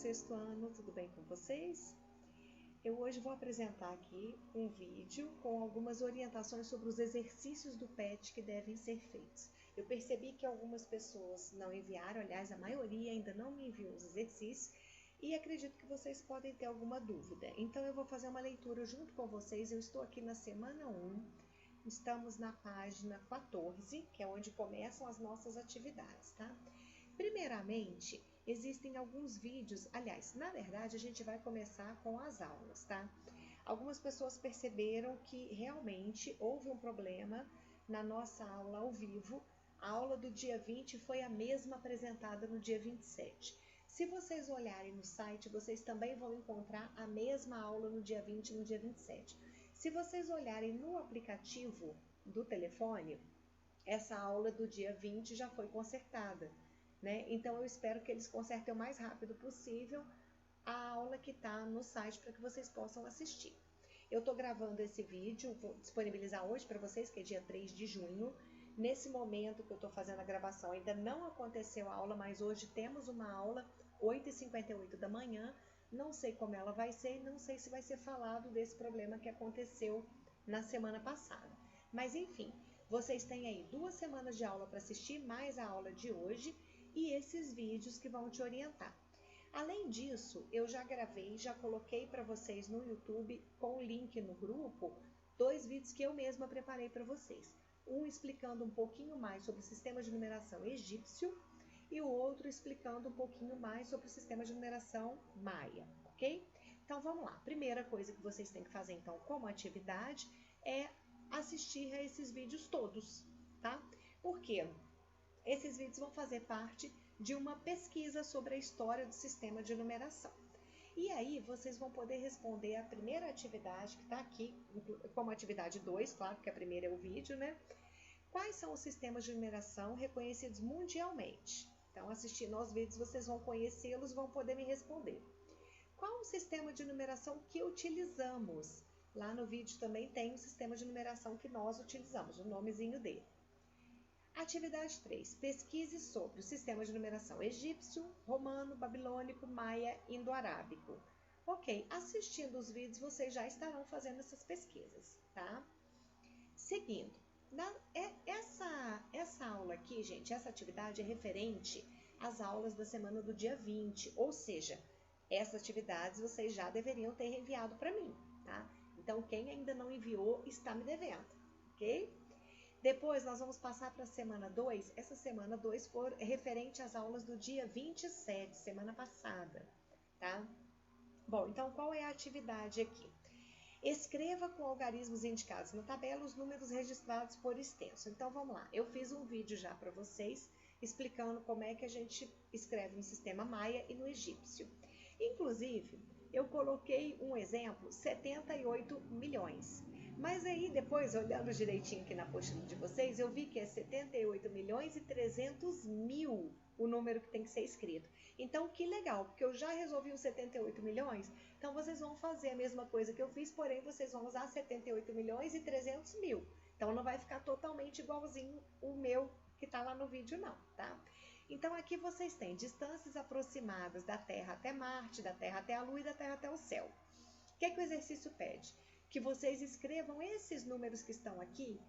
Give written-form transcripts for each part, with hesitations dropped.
sexto ano, tudo bem com vocês? Eu hoje vou apresentar aqui um vídeo com algumas orientações sobre os exercícios do PET que devem ser feitos. Eu percebi que algumas pessoas não enviaram, aliás, a maioria ainda não me enviou os exercícios e acredito que vocês podem ter alguma dúvida. Então eu vou fazer uma leitura junto com vocês. Eu estou aqui na semana 1, estamos na página 14, que é onde começam as nossas atividades, tá? Primeiramente, existem alguns vídeos, aliás, na verdade a gente vai começar com as aulas, tá? Algumas pessoas perceberam que realmente houve um problema na nossa aula ao vivo. A aula do dia 20 foi a mesma apresentada no dia 27. Se vocês olharem no site, vocês também vão encontrar a mesma aula no dia 20 e no dia 27. Se vocês olharem no aplicativo do telefone, essa aula do dia 20 já foi consertada, né? Então eu espero que eles consertem o mais rápido possível a aula que está no site para que vocês possam assistir. Eu estou gravando esse vídeo, vou disponibilizar hoje para vocês, que é dia 3 de junho. Nesse momento que eu estou fazendo a gravação, ainda não aconteceu a aula, mas hoje temos uma aula, 8h58 da manhã. Não sei como ela vai ser, não sei se vai ser falado desse problema que aconteceu na semana passada. Mas enfim, vocês têm aí 2 semanas de aula para assistir, mais a aula de hoje e esses vídeos que vão te orientar. Além disso, eu já gravei, já coloquei para vocês no YouTube com o link no grupo, 2 vídeos que eu mesma preparei para vocês. Um explicando um pouquinho mais sobre o sistema de numeração egípcio e o outro explicando um pouquinho mais sobre o sistema de numeração maia, ok? Então vamos lá. Primeira coisa que vocês têm que fazer então como atividade é assistir a esses vídeos todos, tá? Por quê? Esses vídeos vão fazer parte de uma pesquisa sobre a história do sistema de numeração. E aí vocês vão poder responder a primeira atividade que está aqui, como atividade 2, claro que a primeira é o vídeo, né? Quais são os sistemas de numeração reconhecidos mundialmente? Então, assistindo aos vídeos, vocês vão conhecê-los e vão poder me responder. Qual o sistema de numeração que utilizamos? Lá no vídeo também tem o sistema de numeração que nós utilizamos, o nomezinho dele. Atividade 3. Pesquise sobre o sistema de numeração egípcio, romano, babilônico, maia, indo-arábico. Ok, assistindo os vídeos vocês já estarão fazendo essas pesquisas, tá? Seguindo, essa aula aqui, gente, essa atividade é referente às aulas da semana do dia 20, ou seja, essas atividades vocês já deveriam ter enviado para mim, tá? Então, quem ainda não enviou está me devendo, ok? Depois, nós vamos passar para a semana 2. Essa semana 2 for referente às aulas do dia 27, semana passada, tá? Bom, então, qual é a atividade aqui? Escreva com algarismos indicados na tabela os números registrados por extenso. Então, vamos lá. Eu fiz um vídeo já para vocês explicando como é que a gente escreve no sistema maia e no egípcio. Inclusive, eu coloquei um exemplo, 78 milhões. Mas aí, depois, olhando direitinho aqui na apostila de vocês, eu vi que é 78 milhões e 300 mil o número que tem que ser escrito. Então, que legal, porque eu já resolvi os 78 milhões, então vocês vão fazer a mesma coisa que eu fiz, porém vocês vão usar 78 milhões e 300 mil. Então, não vai ficar totalmente igualzinho o meu que está lá no vídeo, não, tá? Então, aqui vocês têm distâncias aproximadas da Terra até Marte, da Terra até a Lua e da Terra até o céu. O que é que o exercício pede? Que vocês escrevam esses números que estão aqui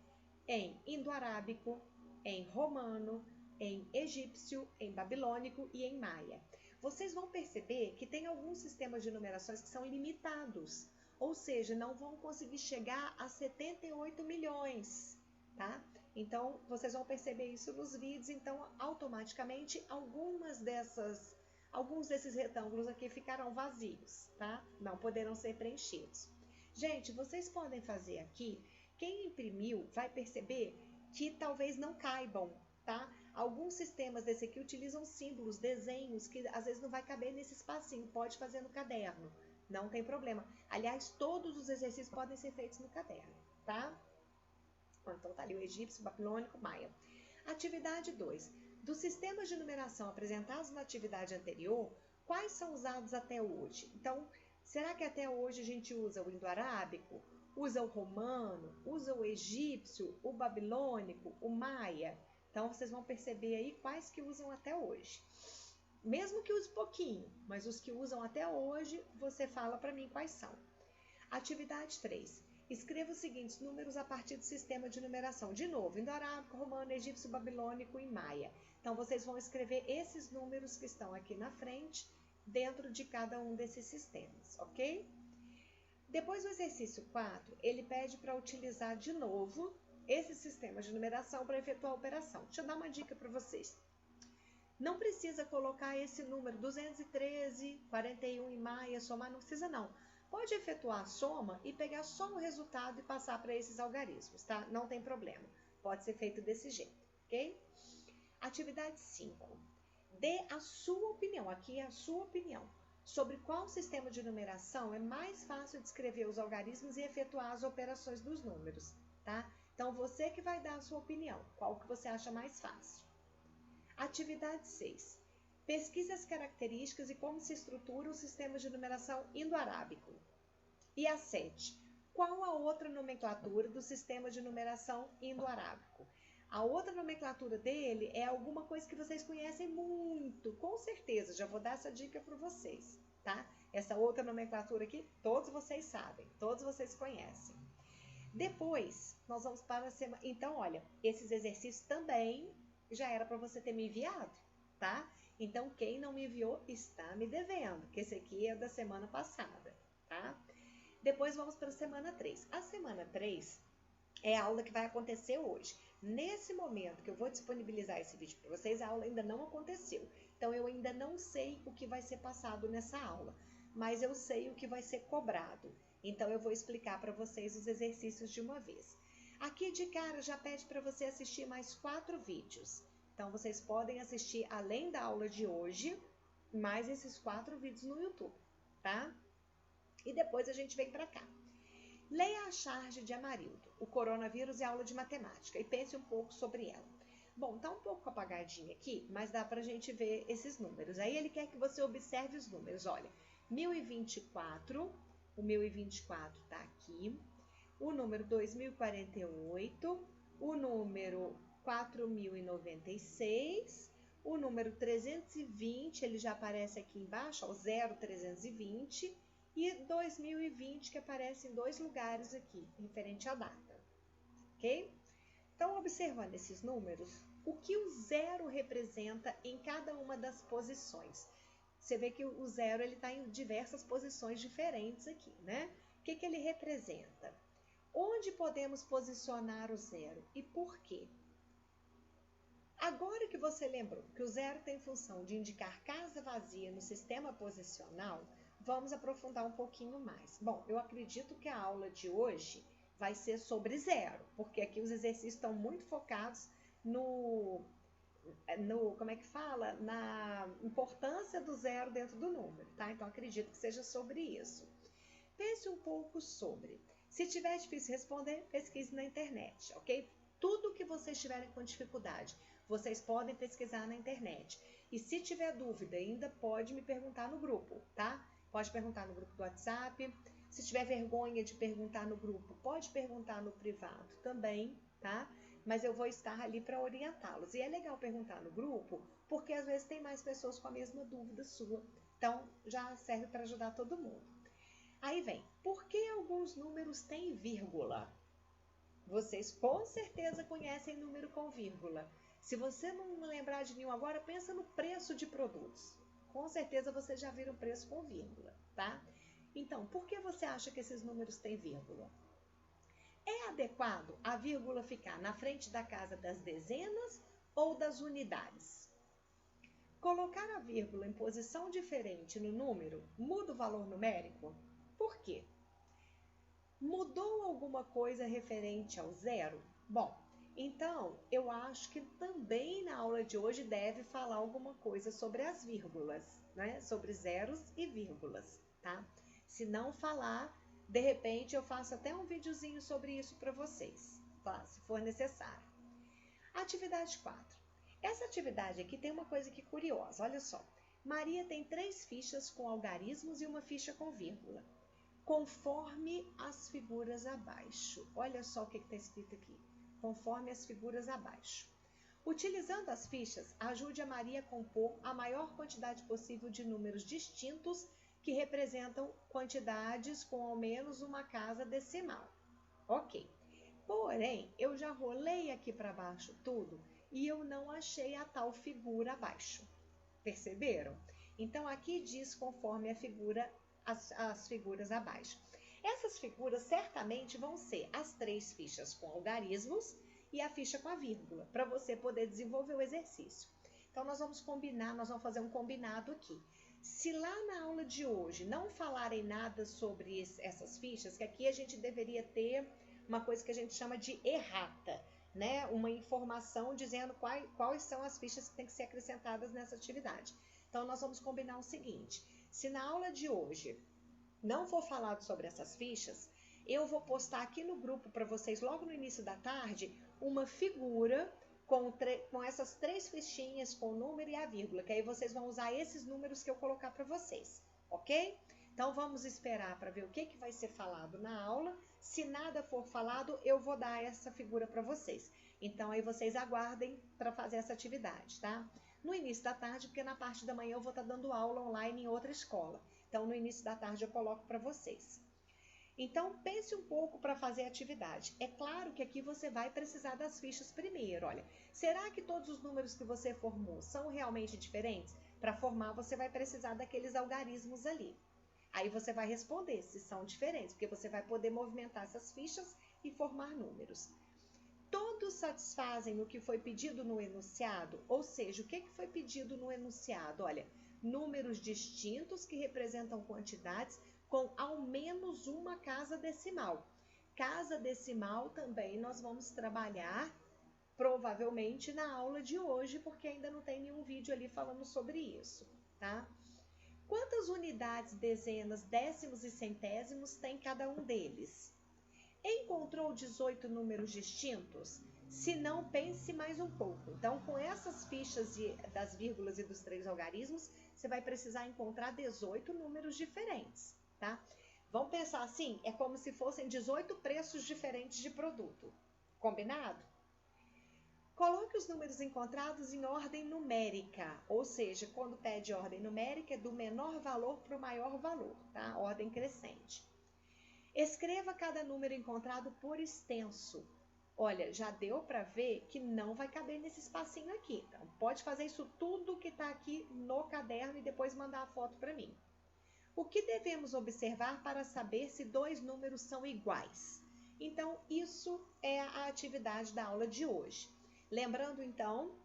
em indo-arábico, em romano, em egípcio, em babilônico e em maia. Vocês vão perceber que tem alguns sistemas de numerações que são limitados, ou seja, não vão conseguir chegar a 78 milhões, tá? Então, vocês vão perceber isso nos vídeos, então, automaticamente, alguns desses retângulos aqui ficarão vazios, tá? Não poderão ser preenchidos. Gente, vocês podem fazer aqui, quem imprimiu vai perceber que talvez não caibam, tá? Alguns sistemas desse aqui utilizam símbolos, desenhos, que às vezes não vai caber nesse espacinho, pode fazer no caderno, não tem problema. Aliás, todos os exercícios podem ser feitos no caderno, tá? Então tá ali o egípcio, babilônico, maia. Atividade 2. Dos sistemas de numeração apresentados na atividade anterior, quais são usados até hoje? Então, será que até hoje a gente usa o indo-arábico, usa o romano, usa o egípcio, o babilônico, o maia? Então, vocês vão perceber aí quais que usam até hoje. mesmo que use pouquinho, mas os que usam até hoje, você fala para mim quais são. Atividade 3. Escreva os seguintes números a partir do sistema de numeração. De novo, indo-arábico, romano, egípcio, babilônico e maia. Então, vocês vão escrever esses números que estão aqui na frente, dentro de cada um desses sistemas, ok? Depois do exercício 4, ele pede para utilizar de novo esse sistema de numeração para efetuar a operação. Deixa eu dar uma dica para vocês. Não precisa colocar esse número 213, 41 em maia, somar, não precisa não. Pode efetuar a soma e pegar só o resultado e passar para esses algarismos, tá? Não tem problema. Pode ser feito desse jeito, ok? Atividade 5. Dê a sua opinião, aqui é a sua opinião, sobre qual sistema de numeração é mais fácil de escrever os algarismos e efetuar as operações dos números, tá? Então, você que vai dar a sua opinião, qual que você acha mais fácil. Atividade 6. Pesquise as características e como se estrutura o sistema de numeração indo-arábico. E a 7. Qual a outra nomenclatura do sistema de numeração indo-arábico? A outra nomenclatura dele é alguma coisa que vocês conhecem muito, com certeza. Já vou dar essa dica para vocês, tá? Essa outra nomenclatura aqui, todos vocês sabem, todos vocês conhecem. Depois, nós vamos para a semana... Então, olha, esses exercícios também já era para você ter me enviado, tá? Então, quem não me enviou está me devendo, que esse aqui é da semana passada, tá? Depois vamos para a semana 3. A semana 3 é a aula que vai acontecer hoje. Nesse momento que eu vou disponibilizar esse vídeo para vocês, a aula ainda não aconteceu. Então, eu ainda não sei o que vai ser passado nessa aula, mas eu sei o que vai ser cobrado. Então, eu vou explicar para vocês os exercícios de uma vez. Aqui de cara já pede para você assistir mais 4 vídeos. Então, vocês podem assistir, além da aula de hoje, mais esses 4 vídeos no YouTube, tá? E depois a gente vem para cá. Leia a charge de Amarildo, o coronavírus e a aula de matemática, e pense um pouco sobre ela. Bom, tá um pouco apagadinho aqui, mas dá pra gente ver esses números. Aí ele quer que você observe os números. Olha, 1024, o 1024 tá aqui. O número 2048, o número 4096, o número 320, ele já aparece aqui embaixo, ó, 0320, e 2020, que aparece em 2 lugares aqui, referente à data, ok? Então, observando esses números, o que o zero representa em cada uma das posições? Você vê que o zero está em diversas posições diferentes aqui, né? O que ele representa? Onde podemos posicionar o zero e por quê? Agora que você lembrou que o zero tem função de indicar casa vazia no sistema posicional, vamos aprofundar um pouquinho mais. Bom, eu acredito que a aula de hoje vai ser sobre zero, porque aqui os exercícios estão muito focados como é que fala? Na importância do zero dentro do número, tá? Então, acredito que seja sobre isso. Pense um pouco sobre. Se tiver difícil responder, pesquise na internet, ok? Tudo que vocês tiverem com dificuldade, vocês podem pesquisar na internet. E se tiver dúvida, ainda pode me perguntar no grupo, tá? Pode perguntar no grupo do WhatsApp. Se tiver vergonha de perguntar no grupo, pode perguntar no privado também, tá? Mas eu vou estar ali para orientá-los. E é legal perguntar no grupo, porque às vezes tem mais pessoas com a mesma dúvida sua. Então, já serve para ajudar todo mundo. Aí vem, por que alguns números têm vírgula? Vocês com certeza conhecem número com vírgula. Se você não lembrar de nenhum agora, pensa no preço de produtos. Com certeza vocês já viram preço com vírgula, tá? Então, por que você acha que esses números têm vírgula? É adequado a vírgula ficar na frente da casa das dezenas ou das unidades? Colocar a vírgula em posição diferente no número muda o valor numérico? Por quê? Mudou alguma coisa referente ao zero? Bom, então eu acho que também na aula de hoje deve falar alguma coisa sobre as vírgulas, né? Sobre zeros e vírgulas, tá? Se não falar, de repente eu faço até um videozinho sobre isso para vocês, tá? Se for necessário. Atividade 4. Essa atividade aqui tem uma coisa que curiosa, olha só. Maria tem 3 fichas com algarismos e uma ficha com vírgula, conforme as figuras abaixo. Olha só o que está escrito aqui, conforme as figuras abaixo. Utilizando as fichas, ajude a Maria a compor a maior quantidade possível de números distintos que representam quantidades com ao menos uma casa decimal. Ok. Porém, eu já rolei aqui para baixo tudo e eu não achei a tal figura abaixo. Perceberam? Então, aqui diz conforme a figura, as figuras abaixo. Essas figuras certamente vão ser as 3 fichas com algarismos e a ficha com a vírgula, para você poder desenvolver o exercício. Então, nós vamos fazer um combinado aqui. Se lá na aula de hoje não falarem nada sobre essas fichas, que aqui a gente deveria ter uma coisa que a gente chama de errata, né? Uma informação dizendo quais são as fichas que têm que ser acrescentadas nessa atividade. Então, nós vamos combinar o seguinte: se na aula de hoje não for falado sobre essas fichas, eu vou postar aqui no grupo para vocês, logo no início da tarde, uma figura com essas 3 fichinhas, com o número e a vírgula, que aí vocês vão usar esses números que eu colocar para vocês, ok? Então, vamos esperar para ver o que vai ser falado na aula. Se nada for falado, eu vou dar essa figura para vocês. Então, aí vocês aguardem para fazer essa atividade, tá? No início da tarde, porque na parte da manhã eu vou estar dando aula online em outra escola. Então, no início da tarde eu coloco para vocês. Então, pense um pouco para fazer a atividade. É claro que aqui você vai precisar das fichas primeiro. Olha, será que todos os números que você formou são realmente diferentes? Para formar, você vai precisar daqueles algarismos ali. Aí você vai responder se são diferentes, porque você vai poder movimentar essas fichas e formar números. Todos satisfazem o que foi pedido no enunciado? Ou seja, o que foi pedido no enunciado? Olha, números distintos que representam quantidades com ao menos uma casa decimal. Casa decimal também nós vamos trabalhar provavelmente na aula de hoje, porque ainda não tem nenhum vídeo ali falando sobre isso, tá? Quantas unidades, dezenas, décimos e centésimos tem cada um deles? Encontrou 18 números distintos? Se não, pense mais um pouco. Então, com essas fichas das vírgulas e dos 3 algarismos, você vai precisar encontrar 18 números diferentes, tá? Vamos pensar assim, é como se fossem 18 preços diferentes de produto. Combinado? Coloque os números encontrados em ordem numérica, ou seja, quando pede ordem numérica, é do menor valor para o maior valor, tá? Ordem crescente. Escreva cada número encontrado por extenso. Olha, já deu para ver que não vai caber nesse espacinho aqui. Então, pode fazer isso tudo que está aqui no caderno e depois mandar a foto para mim. O que devemos observar para saber se 2 números são iguais? Então, isso é a atividade da aula de hoje. Lembrando, então,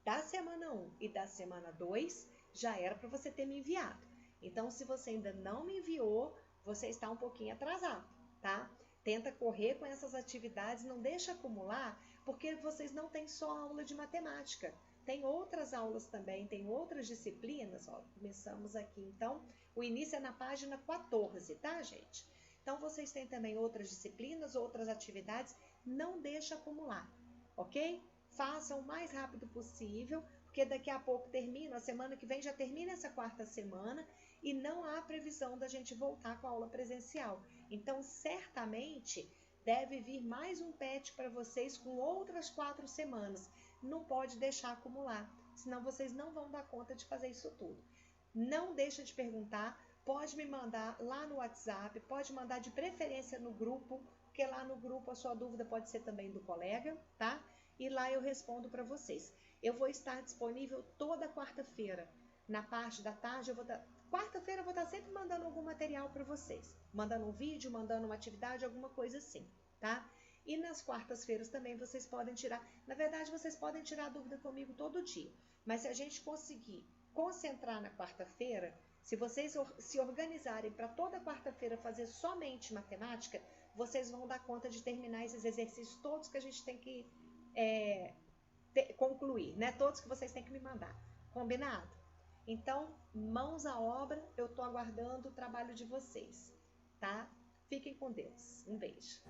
da semana 1 e da semana 2, já era para você ter me enviado. Então, se você ainda não me enviou, você está um pouquinho atrasado, tá? Tenta correr com essas atividades, não deixa acumular, porque vocês não têm só aula de matemática. Tem outras aulas também, tem outras disciplinas, ó. Começamos aqui, então, o início é na página 14, tá, gente? Então, vocês têm também outras disciplinas, outras atividades, não deixa acumular, ok? Façam o mais rápido possível, porque daqui a pouco termina, a semana que vem já termina essa 4ª semana e não há previsão da gente voltar com a aula presencial. Então, certamente, deve vir mais um PET para vocês com outras 4 semanas. Não pode deixar acumular, senão vocês não vão dar conta de fazer isso tudo. Não deixa de perguntar, pode me mandar lá no WhatsApp, pode mandar de preferência no grupo, porque lá no grupo a sua dúvida pode ser também do colega, tá? E lá eu respondo para vocês. Eu vou estar disponível toda quarta-feira. Na parte da tarde, quarta-feira eu vou estar sempre mandando algum material para vocês. Mandando um vídeo, mandando uma atividade, alguma coisa assim, tá? E nas quartas-feiras também vocês podem tirar. Na verdade, vocês podem tirar dúvida comigo todo dia. Mas se a gente conseguir concentrar na quarta-feira, se vocês se organizarem para toda quarta-feira fazer somente matemática, vocês vão dar conta de terminar esses exercícios todos que a gente tem que concluir, né? Todos que vocês têm que me mandar. Combinado? Então, mãos à obra, eu estou aguardando o trabalho de vocês, tá? Fiquem com Deus. Um beijo.